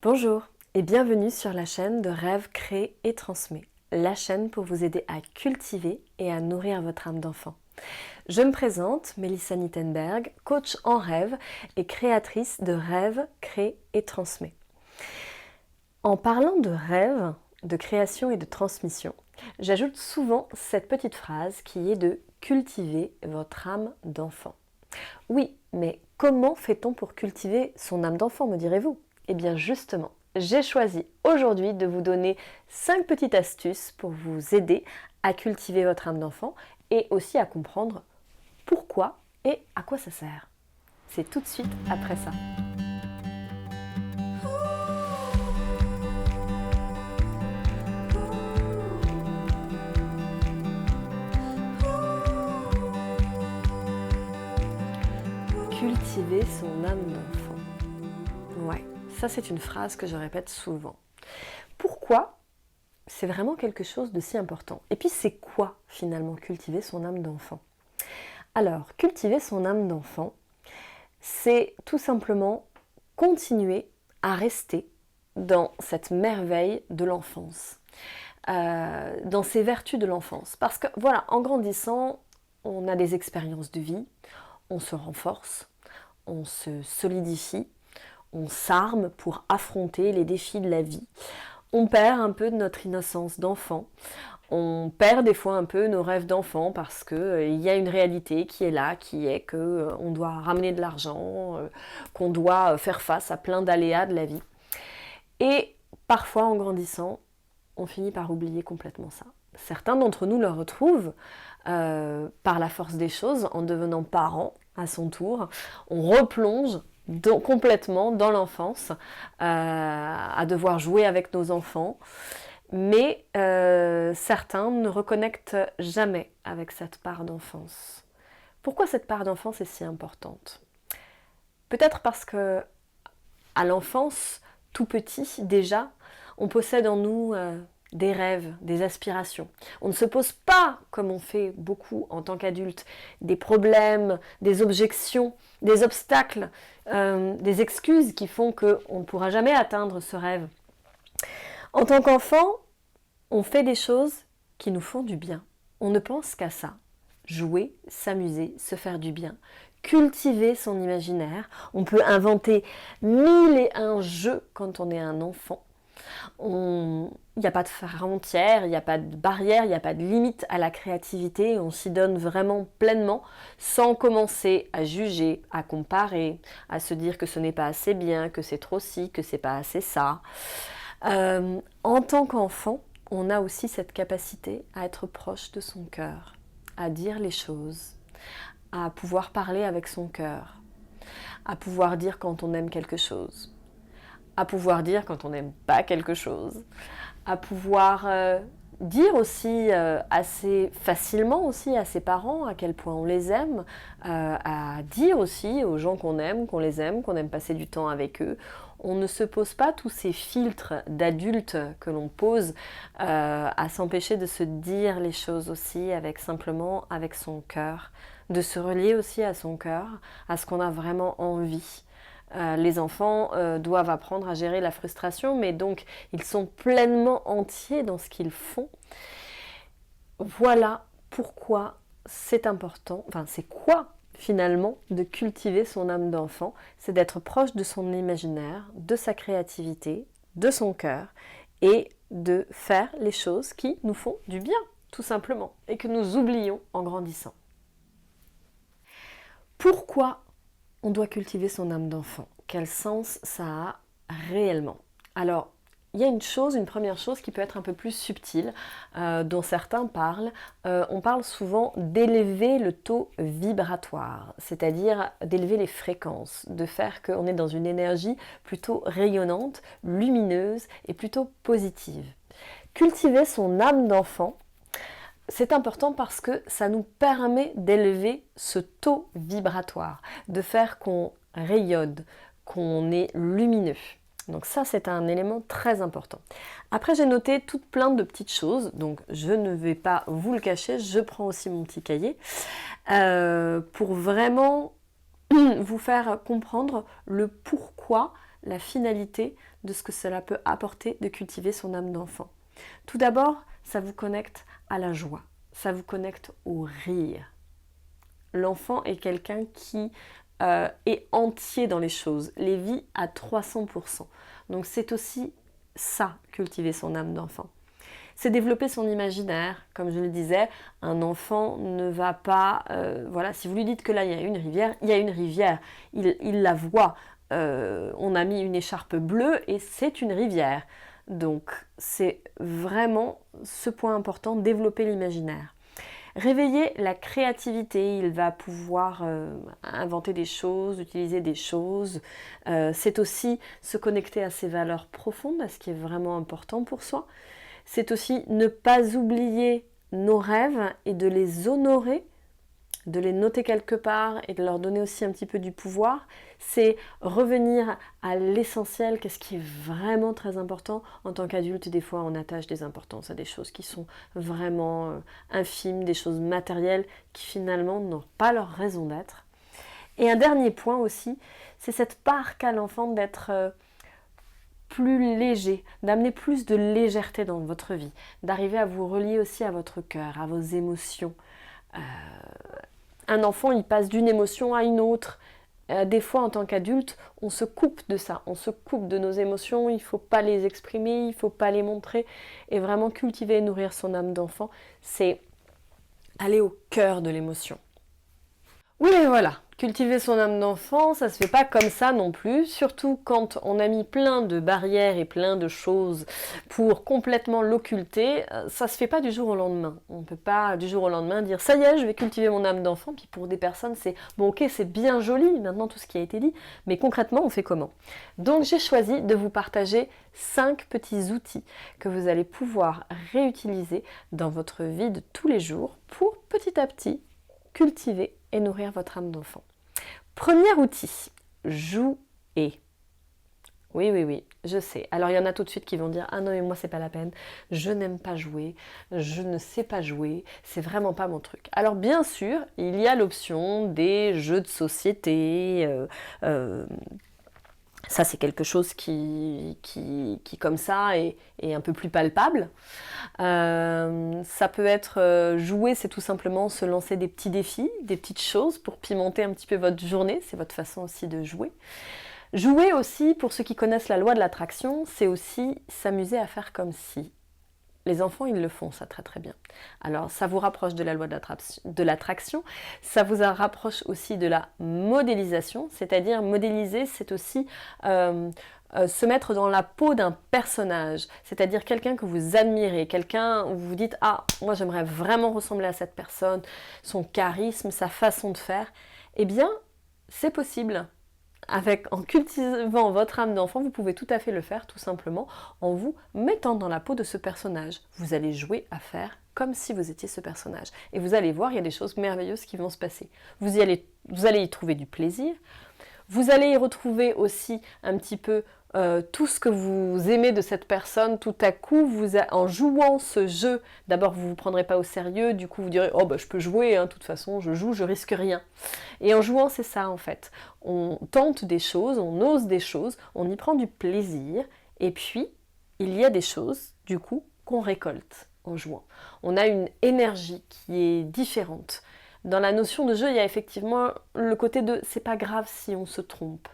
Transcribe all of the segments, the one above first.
Bonjour et bienvenue sur la chaîne de Rêve, Crée et Transmet, la chaîne pour vous aider à cultiver et à nourrir votre âme d'enfant. Je me présente, Mélissa Nittenberg, coach en rêve et créatrice de Rêve, Crée et Transmet. En parlant de rêve, de création et de transmission, j'ajoute souvent cette petite phrase qui est de cultiver votre âme d'enfant. Oui, mais comment fait-on pour cultiver son âme d'enfant, me direz-vous ? Eh bien justement, j'ai choisi aujourd'hui de vous donner 5 petites astuces pour vous aider à cultiver votre âme d'enfant et aussi à comprendre pourquoi et à quoi ça sert. C'est tout de suite après ça. Cultiver son âme d'enfant. Ouais. Ça, c'est une phrase que je répète souvent. Pourquoi c'est vraiment quelque chose de si important? Et puis, c'est quoi, finalement, cultiver son âme d'enfant? Alors, cultiver son âme d'enfant, c'est tout simplement continuer à rester dans cette merveille de l'enfance, dans ces vertus de l'enfance. Parce que, voilà, en grandissant, on a des expériences de vie, on se renforce, on se solidifie, on s'arme pour affronter les défis de la vie. On perd un peu de notre innocence d'enfant. On perd des fois un peu nos rêves d'enfant parce qu'il y a une réalité qui est là, qui est qu'on doit ramener de l'argent, qu'on doit faire face à plein d'aléas de la vie. Et parfois, en grandissant, on finit par oublier complètement ça. Certains d'entre nous le retrouvent par la force des choses, en devenant parents à son tour. On replonge complètement dans l'enfance, à devoir jouer avec nos enfants. Mais certains ne reconnectent jamais avec cette part d'enfance. Pourquoi cette part d'enfance est si importante? Peut-être parce que à l'enfance, tout petit déjà, on possède en nous des rêves, des aspirations. On ne se pose pas, comme on fait beaucoup en tant qu'adulte, des problèmes, des objections, des obstacles, des excuses qui font qu'on ne pourra jamais atteindre ce rêve. En tant qu'enfant, on fait des choses qui nous font du bien. On ne pense qu'à ça. Jouer, s'amuser, se faire du bien. Cultiver son imaginaire. On peut inventer 1001 jeux quand on est un enfant. Il n'y a pas de frontières, il n'y a pas de barrières, il n'y a pas de limite à la créativité. On s'y donne vraiment pleinement sans commencer à juger, à comparer, à se dire que ce n'est pas assez bien, que c'est trop ci, que c'est pas assez ça. En tant qu'enfant, on a aussi cette capacité à être proche de son cœur, à dire les choses, à pouvoir parler avec son cœur, à pouvoir dire quand on aime quelque chose, à pouvoir dire quand on n'aime pas quelque chose, à pouvoir dire aussi assez facilement aussi à ses parents à quel point on les aime, à dire aussi aux gens qu'on aime passer du temps avec eux. On ne se pose pas tous ces filtres d'adultes que l'on pose à s'empêcher de se dire les choses aussi simplement avec son cœur, de se relier aussi à son cœur, à ce qu'on a vraiment envie. Les enfants doivent apprendre à gérer la frustration, mais donc ils sont pleinement entiers dans ce qu'ils font. Voilà pourquoi c'est important, enfin c'est quoi finalement de cultiver son âme d'enfant, c'est d'être proche de son imaginaire, de sa créativité, de son cœur et de faire les choses qui nous font du bien, tout simplement, et que nous oublions en grandissant. Pourquoi on doit cultiver son âme d'enfant? Quel sens ça a réellement? Alors, il y a une première chose qui peut être un peu plus subtile, dont certains parlent. On parle souvent d'élever le taux vibratoire, c'est-à-dire d'élever les fréquences, de faire qu'on est dans une énergie plutôt rayonnante, lumineuse et plutôt positive. Cultiver son âme d'enfant, c'est important parce que ça nous permet d'élever ce taux vibratoire, de faire qu'on rayonne, qu'on est lumineux. Donc ça, c'est un élément très important. Après, j'ai noté toute plein de petites choses, donc je ne vais pas vous le cacher, je prends aussi mon petit cahier, pour vraiment vous faire comprendre le pourquoi, la finalité de ce que cela peut apporter de cultiver son âme d'enfant. Tout d'abord, ça vous connecte à la joie, ça vous connecte au rire. L'enfant est quelqu'un qui est entier dans les choses, les vit à 300%. Donc c'est aussi ça, cultiver son âme d'enfant. C'est développer son imaginaire, comme je le disais, un enfant ne va pas... voilà, si vous lui dites que là il y a une rivière, il y a une rivière, il la voit. On a mis une écharpe bleue et c'est une rivière. Donc c'est vraiment ce point important, développer l'imaginaire. Réveiller la créativité, il va pouvoir inventer des choses, utiliser des choses. C'est aussi se connecter à ses valeurs profondes, à ce qui est vraiment important pour soi. C'est aussi ne pas oublier nos rêves et de les honorer, de les noter quelque part et de leur donner aussi un petit peu du pouvoir. C'est revenir à l'essentiel, qu'est-ce qui est vraiment très important. En tant qu'adulte, des fois, on attache des importances à des choses qui sont vraiment infimes, des choses matérielles qui finalement n'ont pas leur raison d'être. Et un dernier point aussi, c'est cette part qu'a l'enfant d'être plus léger, d'amener plus de légèreté dans votre vie, d'arriver à vous relier aussi à votre cœur, à vos émotions. Un enfant, il passe d'une émotion à une autre. Des fois, en tant qu'adulte, on se coupe de ça, on se coupe de nos émotions, il ne faut pas les exprimer, il ne faut pas les montrer. Et vraiment cultiver et nourrir son âme d'enfant, c'est aller au cœur de l'émotion. Oui, mais voilà, cultiver son âme d'enfant, ça se fait pas comme ça non plus, surtout quand on a mis plein de barrières et plein de choses pour complètement l'occulter, ça se fait pas du jour au lendemain. On peut pas du jour au lendemain dire ça y est, je vais cultiver mon âme d'enfant, puis pour des personnes c'est bon ok, c'est bien joli maintenant tout ce qui a été dit, mais concrètement on fait comment? Donc j'ai choisi de vous partager 5 petits outils que vous allez pouvoir réutiliser dans votre vie de tous les jours pour petit à petit cultiver et nourrir votre âme d'enfant. Premier outil, jouer. Oui, je sais. Alors il y en a tout de suite qui vont dire « Ah non, mais moi c'est pas la peine, je n'aime pas jouer, je ne sais pas jouer, c'est vraiment pas mon truc. » Alors bien sûr, il y a l'option des jeux de société, ça c'est quelque chose qui comme ça est un peu plus palpable. Ça peut être jouer, c'est tout simplement se lancer des petits défis, des petites choses pour pimenter un petit peu votre journée, c'est votre façon aussi de jouer. Jouer aussi, pour ceux qui connaissent la loi de l'attraction, c'est aussi s'amuser à faire comme si. Les enfants, ils le font ça très très bien. Alors ça vous rapproche de la loi de l'attraction, ça vous rapproche aussi de la modélisation, c'est-à-dire modéliser, c'est aussi se mettre dans la peau d'un personnage, c'est-à-dire quelqu'un que vous admirez, quelqu'un où vous vous dites « Ah, moi j'aimerais vraiment ressembler à cette personne, son charisme, sa façon de faire », eh bien c'est possible. En cultivant votre âme d'enfant, vous pouvez tout à fait le faire tout simplement en vous mettant dans la peau de ce personnage. Vous allez jouer à faire comme si vous étiez ce personnage. Et vous allez voir, il y a des choses merveilleuses qui vont se passer. Vous allez y trouver du plaisir. Vous allez y retrouver aussi un petit peu tout ce que vous aimez de cette personne. Tout à coup, en jouant ce jeu, d'abord vous ne vous prendrez pas au sérieux, du coup vous direz « Oh bah je peux jouer, de toute façon je joue, je risque rien ». Et en jouant, c'est ça en fait. On tente des choses, on ose des choses, on y prend du plaisir, et puis il y a des choses, du coup, qu'on récolte en jouant. On a une énergie qui est différente. Dans la notion de jeu, il y a effectivement le côté de « c'est pas grave si on se trompe ».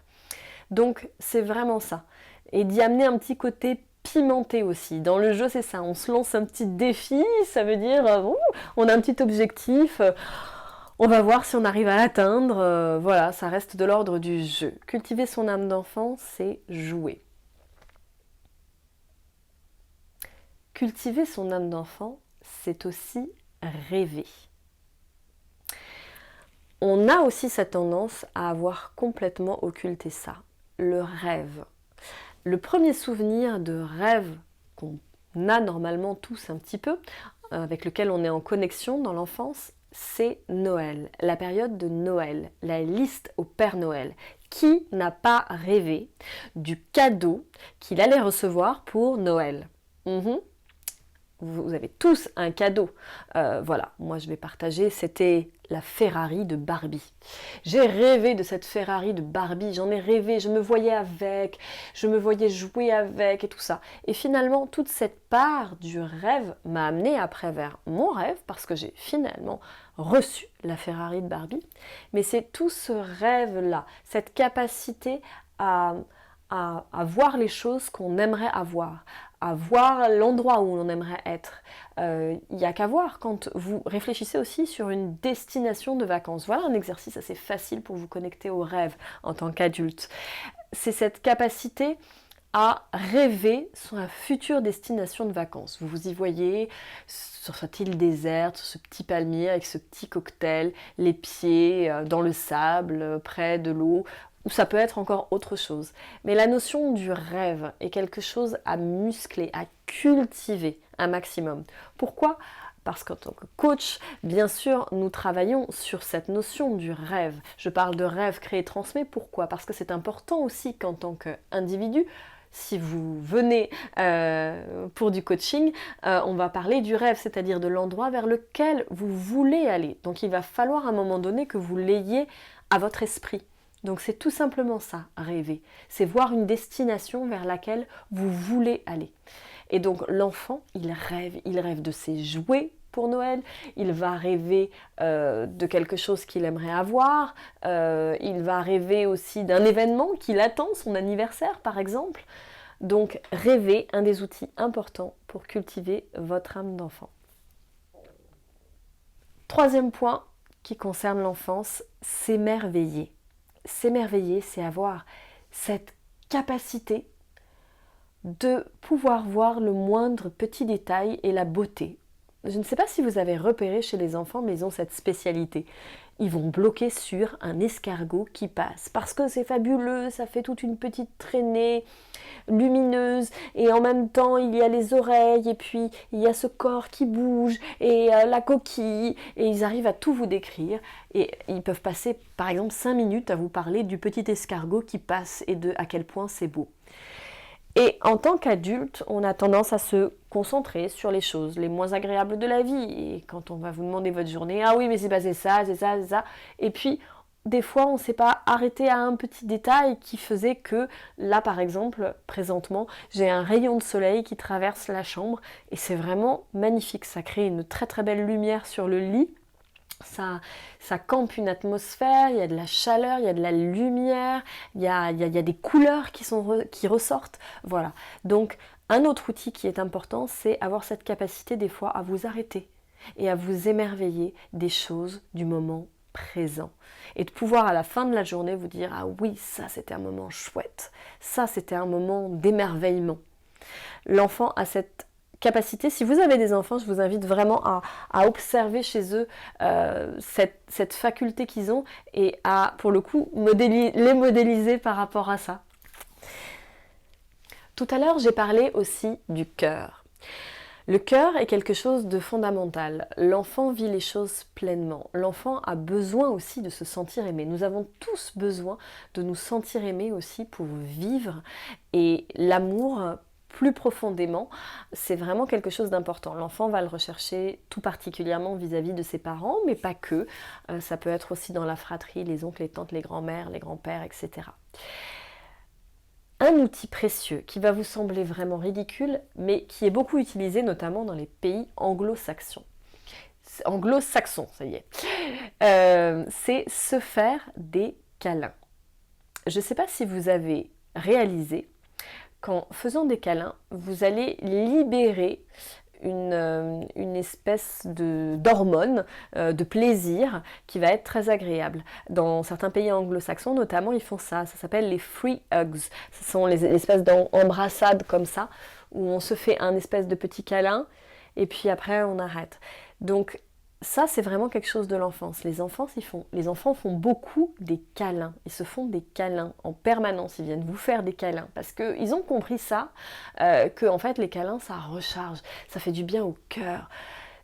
Donc c'est vraiment ça. Et d'y amener un petit côté pimenté aussi. Dans le jeu, c'est ça. On se lance un petit défi, ça veut dire on a un petit objectif, on va voir si on arrive à l'atteindre. Voilà, ça reste de l'ordre du jeu. Cultiver son âme d'enfant, c'est jouer. Cultiver son âme d'enfant, c'est aussi rêver. On a aussi cette tendance à avoir complètement occulté ça. Le rêve. Le premier souvenir de rêve qu'on a normalement tous un petit peu, avec lequel on est en connexion dans l'enfance, c'est Noël, la période de Noël, la liste au Père Noël. Qui n'a pas rêvé du cadeau qu'il allait recevoir pour Noël? Vous avez tous un cadeau. Voilà, moi je vais partager, c'était la Ferrari de Barbie. J'ai rêvé de cette Ferrari de Barbie, j'en ai rêvé, je me voyais avec, je me voyais jouer avec et tout ça. Et finalement, toute cette part du rêve m'a amené après vers mon rêve parce que j'ai finalement reçu la Ferrari de Barbie. Mais c'est tout ce rêve-là, cette capacité à voir les choses qu'on aimerait avoir, à voir l'endroit où on aimerait être. Il n'y a qu'à voir quand vous réfléchissez aussi sur une destination de vacances. Voilà un exercice assez facile pour vous connecter au rêve en tant qu'adulte. C'est cette capacité à rêver sur la future destination de vacances. Vous vous y voyez sur cette île déserte, sur ce petit palmier avec ce petit cocktail, les pieds dans le sable, près de l'eau, ou ça peut être encore autre chose. Mais la notion du rêve est quelque chose à muscler, à cultiver un maximum. Pourquoi ? Parce qu'en tant que coach, bien sûr, nous travaillons sur cette notion du rêve. Je parle de rêve créé transmet. Pourquoi ? Parce que c'est important aussi qu'en tant qu'individu, si vous venez pour du coaching, on va parler du rêve, c'est-à-dire de l'endroit vers lequel vous voulez aller. Donc il va falloir à un moment donné que vous l'ayez à votre esprit. Donc c'est tout simplement ça, rêver. C'est voir une destination vers laquelle vous voulez aller. Et donc l'enfant, il rêve de ses jouets pour Noël, il va rêver de quelque chose qu'il aimerait avoir, il va rêver aussi d'un événement qu'il attend, son anniversaire par exemple. Donc rêver, un des outils importants pour cultiver votre âme d'enfant. Troisième point qui concerne l'enfance, s'émerveiller. S'émerveiller, c'est avoir cette capacité de pouvoir voir le moindre petit détail et la beauté. Je ne sais pas si vous avez repéré chez les enfants, mais ils ont cette spécialité. Ils vont bloquer sur un escargot qui passe parce que c'est fabuleux, ça fait toute une petite traînée lumineuse et en même temps il y a les oreilles et puis il y a ce corps qui bouge et la coquille et ils arrivent à tout vous décrire et ils peuvent passer par exemple 5 minutes à vous parler du petit escargot qui passe et de à quel point c'est beau. Et en tant qu'adulte, on a tendance à se concentrer sur les choses les moins agréables de la vie. Et quand on va vous demander votre journée, ah oui, mais c'est passé ça, c'est ça, c'est ça. Et puis, des fois, on ne s'est pas arrêté à un petit détail qui faisait que, là par exemple, présentement, j'ai un rayon de soleil qui traverse la chambre. Et c'est vraiment magnifique. Ça crée une très très belle lumière sur le lit. Ça campe une atmosphère, il y a de la chaleur, il y a de la lumière, il y a des couleurs qui ressortent. Voilà. Donc, un autre outil qui est important, c'est avoir cette capacité des fois à vous arrêter et à vous émerveiller des choses du moment présent. Et de pouvoir à la fin de la journée vous dire « Ah oui, ça c'était un moment chouette, ça c'était un moment d'émerveillement ». L'enfant a cette capacité, si vous avez des enfants, je vous invite vraiment à observer chez eux cette faculté qu'ils ont et à, pour le coup, les modéliser par rapport à ça. Tout à l'heure, j'ai parlé aussi du cœur. Le cœur est quelque chose de fondamental. L'enfant vit les choses pleinement. L'enfant a besoin aussi de se sentir aimé. Nous avons tous besoin de nous sentir aimés aussi pour vivre. Et l'amour, plus profondément, c'est vraiment quelque chose d'important. L'enfant va le rechercher tout particulièrement vis-à-vis de ses parents, mais pas que. Ça peut être aussi dans la fratrie, les oncles, les tantes, les grands-mères, les grands-pères, etc. Un outil précieux qui va vous sembler vraiment ridicule, mais qui est beaucoup utilisé notamment dans les pays anglo-saxons. Anglo-saxons, ça y est. C'est se faire des câlins. Je ne sais pas si vous avez réalisé qu'en faisant des câlins, vous allez libérer une espèce d'hormone, de plaisir qui va être très agréable. Dans certains pays anglo-saxons notamment, ils font ça. Ça s'appelle les free hugs. Ce sont les espèces d'embrassades comme ça, où on se fait un espèce de petit câlin et puis après on arrête. Donc ça, c'est vraiment quelque chose de l'enfance. Les enfants font beaucoup des câlins. Ils se font des câlins en permanence. Ils viennent vous faire des câlins parce qu'ils ont compris ça, que en fait les câlins, ça recharge, ça fait du bien au cœur.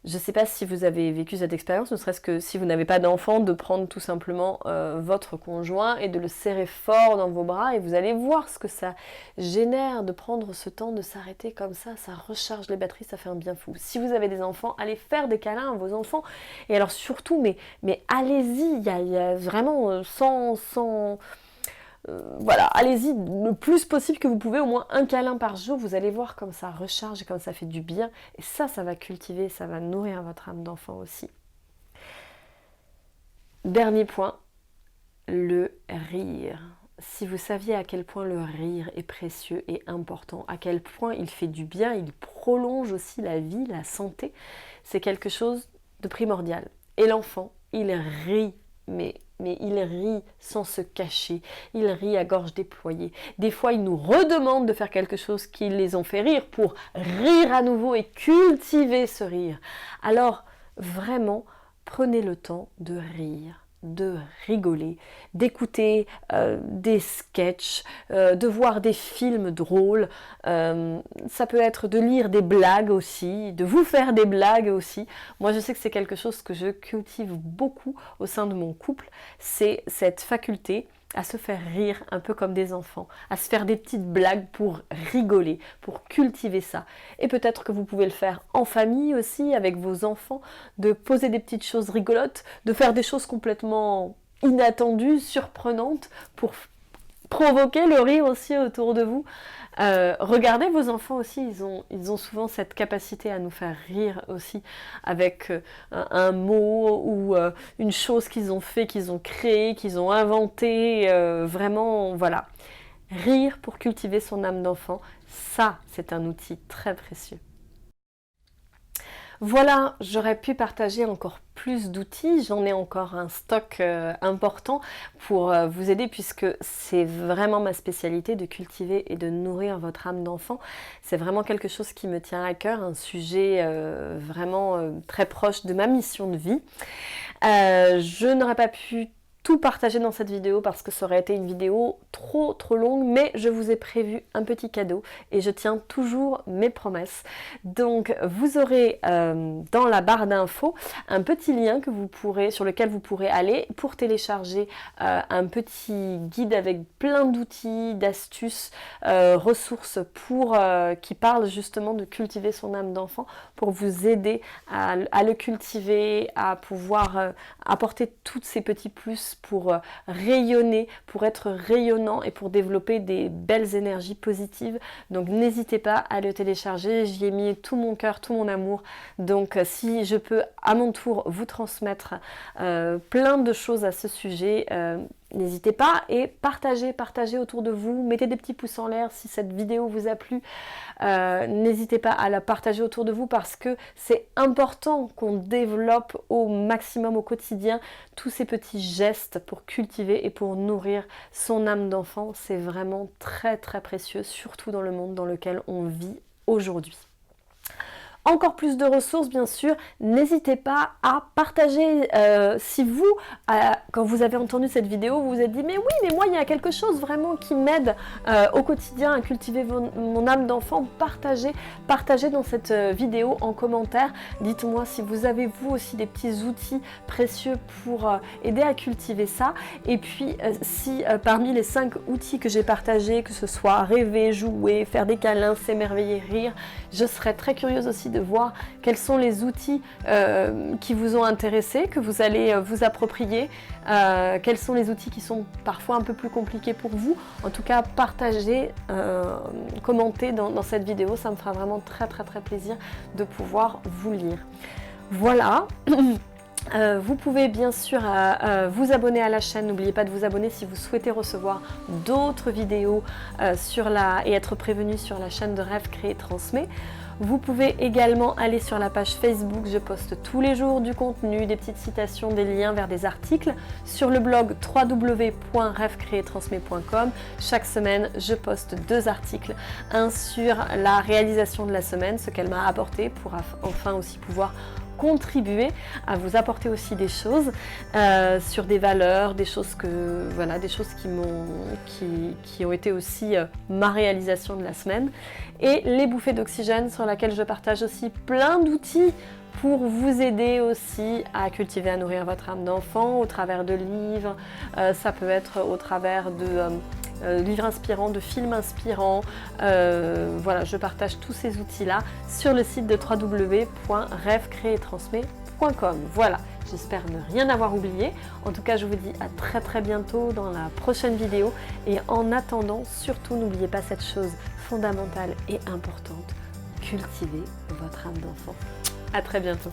Je ne sais pas si vous avez vécu cette expérience, ne serait-ce que si vous n'avez pas d'enfant, de prendre tout simplement votre conjoint et de le serrer fort dans vos bras et vous allez voir ce que ça génère de prendre ce temps de s'arrêter comme ça recharge les batteries, ça fait un bien fou. Si vous avez des enfants, allez faire des câlins à vos enfants et alors surtout, mais allez-y, il y a vraiment voilà, allez-y le plus possible que vous pouvez, au moins un câlin par jour, vous allez voir comme ça recharge et comme ça fait du bien. Et ça va cultiver, ça va nourrir votre âme d'enfant aussi. Dernier point, le rire. Si vous saviez à quel point le rire est précieux et important, à quel point il fait du bien, il prolonge aussi la vie, la santé, c'est quelque chose de primordial. Et l'enfant, il rit, mais il rit sans se cacher, il rit à gorge déployée. Des fois, il nous redemande de faire quelque chose qui les ont fait rire pour rire à nouveau et cultiver ce rire. Alors, vraiment, prenez le temps de rire, de rigoler, d'écouter des sketchs, de voir des films drôles, ça peut être de lire des blagues aussi, de vous faire des blagues aussi. Moi je sais que c'est quelque chose que je cultive beaucoup au sein de mon couple, c'est cette faculté à se faire rire un peu comme des enfants, à se faire des petites blagues pour rigoler, pour cultiver ça. Et peut-être que vous pouvez le faire en famille aussi, avec vos enfants, de poser des petites choses rigolotes, de faire des choses complètement inattendues, surprenantes, pour provoquer le rire aussi autour de vous. Regardez vos enfants aussi, ils ont souvent cette capacité à nous faire rire aussi avec un mot ou une chose qu'ils ont fait, qu'ils ont créé, qu'ils ont inventé, vraiment, voilà. Rire pour cultiver son âme d'enfant, ça c'est un outil très précieux. Voilà, j'aurais pu partager encore plus d'outils, j'en ai encore un stock important pour vous aider puisque c'est vraiment ma spécialité de cultiver et de nourrir votre âme d'enfant. C'est vraiment quelque chose qui me tient à cœur, un sujet vraiment très proche de ma mission de vie. Je n'aurais pas pu tout partager dans cette vidéo parce que ça aurait été une vidéo trop longue, mais je vous ai prévu un petit cadeau et je tiens toujours mes promesses. Donc vous aurez dans la barre d'infos un petit lien sur lequel vous pourrez aller pour télécharger un petit guide avec plein d'outils, d'astuces, ressources qui parlent justement de cultiver son âme d'enfant, pour vous aider à le cultiver, à pouvoir apporter tous ces petits plus pour rayonner, pour être rayonnant et pour développer des belles énergies positives. Donc n'hésitez pas à le télécharger, j'y ai mis tout mon cœur, tout mon amour. Donc si je peux à mon tour vous transmettre plein de choses à ce sujet, n'hésitez pas et partagez autour de vous, mettez des petits pouces en l'air si cette vidéo vous a plu. N'hésitez pas à la partager autour de vous parce que c'est important qu'on développe au maximum au quotidien tous ces petits gestes pour cultiver et pour nourrir son âme d'enfant. C'est vraiment très précieux, surtout dans le monde dans lequel on vit aujourd'hui. Encore plus de ressources bien sûr, n'hésitez pas à partager si vous, quand vous avez entendu cette vidéo, vous vous êtes dit mais oui, mais moi il y a quelque chose vraiment qui m'aide au quotidien à cultiver mon âme d'enfant, partagez dans cette vidéo en commentaire, dites-moi si vous avez vous aussi des petits outils précieux pour aider à cultiver ça, et puis si parmi les 5 outils que j'ai partagés, que ce soit rêver, jouer, faire des câlins, s'émerveiller, rire, je serais très curieuse aussi de voir quels sont les outils qui vous ont intéressé, que vous allez vous approprier, quels sont les outils qui sont parfois un peu plus compliqués pour vous. En tout cas, partagez, commentez dans cette vidéo, ça me fera vraiment très plaisir de pouvoir vous lire. Voilà. Vous pouvez bien sûr vous abonner à la chaîne, n'oubliez pas de vous abonner si vous souhaitez recevoir d'autres vidéos et être prévenu sur la chaîne de Rêve Créer Transmet. Vous pouvez également aller sur la page Facebook, je poste tous les jours du contenu, des petites citations, des liens vers des articles. Sur le blog www.rêvecreertransmet.com, chaque semaine je poste 2 articles, un sur la réalisation de la semaine, ce qu'elle m'a apporté pour enfin aussi pouvoir contribuer à vous apporter aussi des choses sur des valeurs, des choses qui ont été aussi ma réalisation de la semaine, et les bouffées d'oxygène sur lesquelles je partage aussi plein d'outils pour vous aider aussi à cultiver, à nourrir votre âme d'enfant au travers de livres, ça peut être au travers de livres inspirants, de films inspirants. Voilà, je partage tous ces outils-là sur le site de www.rêvecréetransmet.com. Voilà, j'espère ne rien avoir oublié. En tout cas, je vous dis à très très bientôt dans la prochaine vidéo. Et en attendant, surtout n'oubliez pas cette chose fondamentale et importante, cultivez votre âme d'enfant. À très bientôt.